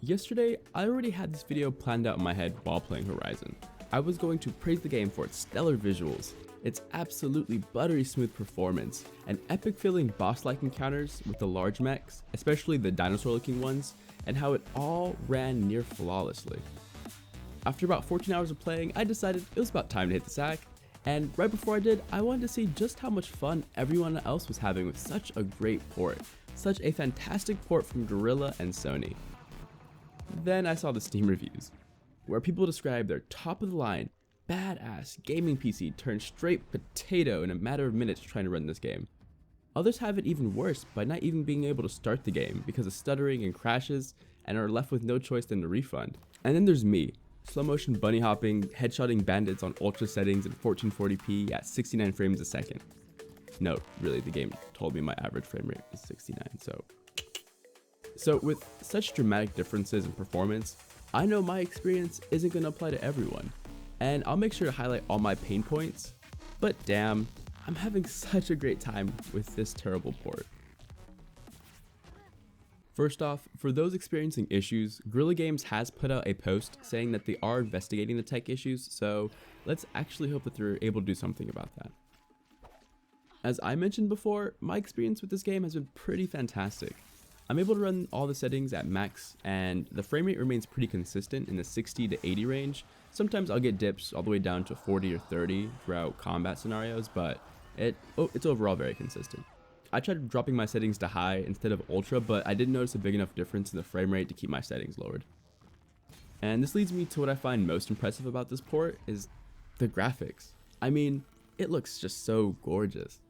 Yesterday, I already had this video planned out in my head while playing Horizon. I was going to praise the game for its stellar visuals, its absolutely buttery smooth performance, and epic feeling boss-like encounters with the large mechs, especially the dinosaur-looking ones, and how it all ran near flawlessly. After about 14 hours of playing, I decided it was about time to hit the sack, and right before I did, I wanted to see just how much fun everyone else was having with such a great port, such a fantastic port from Guerrilla and Sony. Then I saw the Steam reviews, where people describe their top-of-the-line, badass gaming PC turned straight potato in a matter of minutes trying to run this game. Others have it even worse by not even being able to start the game because of stuttering and crashes and are left with no choice than to refund. And then there's me, slow motion bunny hopping, headshotting bandits on ultra settings in 1440p at 69 frames a second. No, really, the game told me my average frame rate is 69, So with such dramatic differences in performance, I know my experience isn't going to apply to everyone, and I'll make sure to highlight all my pain points, but damn, I'm having such a great time with this terrible port. First off, for those experiencing issues, Guerrilla Games has put out a post saying that they are investigating the tech issues, so let's actually hope that they're able to do something about that. As I mentioned before, my experience with this game has been pretty fantastic. I'm able to run all the settings at max, and the frame rate remains pretty consistent in the 60 to 80 range. Sometimes I'll get dips all the way down to 40 or 30 throughout combat scenarios, but it's overall very consistent. I tried dropping my settings to high instead of ultra, but I didn't notice a big enough difference in the frame rate to keep my settings lowered. And this leads me to what I find most impressive about this port is the graphics. I mean, it looks just so gorgeous.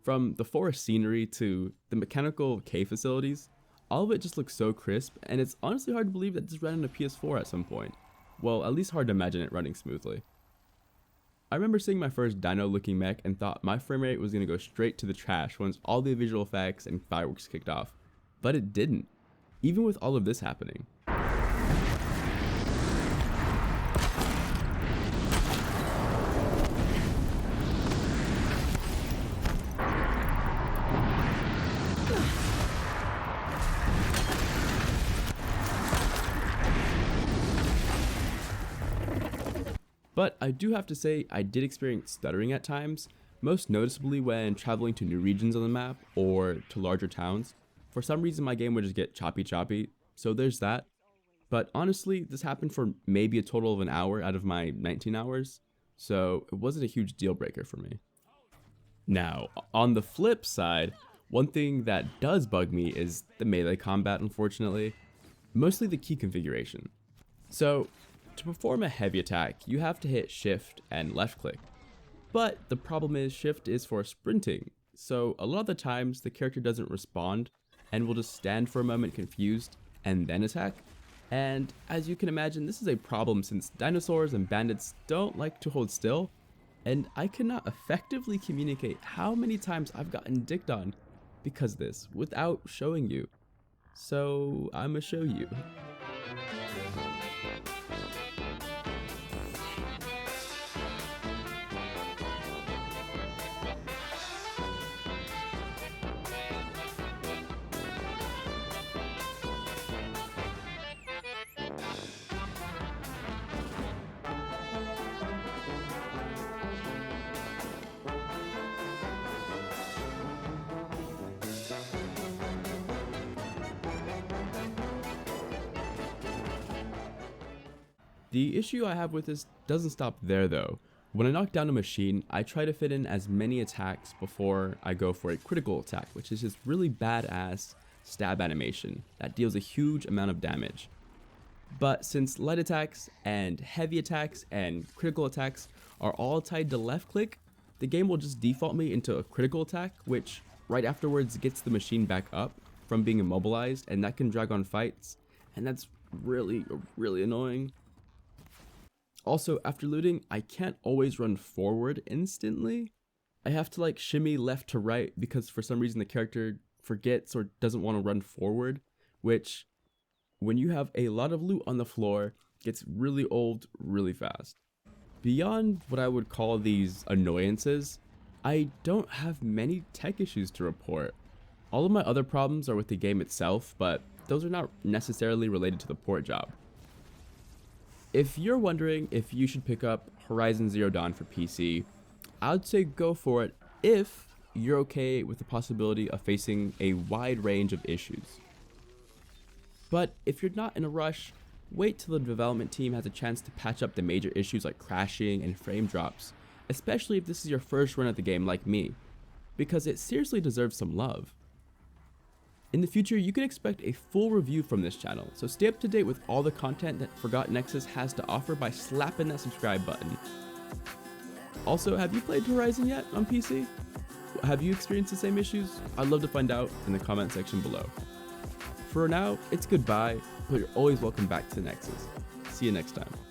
From the forest scenery to the mechanical cave facilities, all of it just looks so crisp, and it's honestly hard to believe that this ran on a PS4 at some point. Well, at least hard to imagine it running smoothly. I remember seeing my first dino looking mech and thought my frame rate was going to go straight to the trash once all the visual effects and fireworks kicked off, but it didn't, even with all of this happening. But I do have to say I did experience stuttering at times, most noticeably when traveling to new regions on the map or to larger towns. For some reason my game would just get choppy, so there's that. But honestly, this happened for maybe a total of an hour out of my 19 hours, so it wasn't a huge deal breaker for me. Now, on the flip side, one thing that does bug me is the melee combat, unfortunately, mostly the key configuration. So, to perform a heavy attack, you have to hit shift and left click. But the problem is shift is for sprinting, so a lot of the times the character doesn't respond and will just stand for a moment confused and then attack. And as you can imagine, this is a problem since dinosaurs and bandits don't like to hold still, and I cannot effectively communicate how many times I've gotten dicked on because of this without showing you. So I'ma show you. The issue I have with this doesn't stop there though. When I knock down a machine, I try to fit in as many attacks before I go for a critical attack, which is this really badass stab animation that deals a huge amount of damage. But since light attacks and heavy attacks and critical attacks are all tied to left click, the game will just default me into a critical attack, which right afterwards gets the machine back up from being immobilized, and that can drag on fights, and that's really annoying. Also, after looting, I can't always run forward instantly. I have to like shimmy left to right because for some reason the character forgets or doesn't want to run forward, which when you have a lot of loot on the floor gets really old really fast. Beyond what I would call these annoyances, I don't have many tech issues to report. All of my other problems are with the game itself, but those are not necessarily related to the port job. If you're wondering if you should pick up Horizon Zero Dawn for PC, I would say go for it if you're okay with the possibility of facing a wide range of issues. But if you're not in a rush, wait till the development team has a chance to patch up the major issues like crashing and frame drops, especially if this is your first run at the game like me, because it seriously deserves some love. In the future, you can expect a full review from this channel, so stay up to date with all the content that Forgotten Nexus has to offer by slapping that subscribe button. Also, have you played Horizon yet on PC? Have you experienced the same issues? I'd love to find out in the comment section below. For now, it's goodbye, but you're always welcome back to Nexus. See you next time.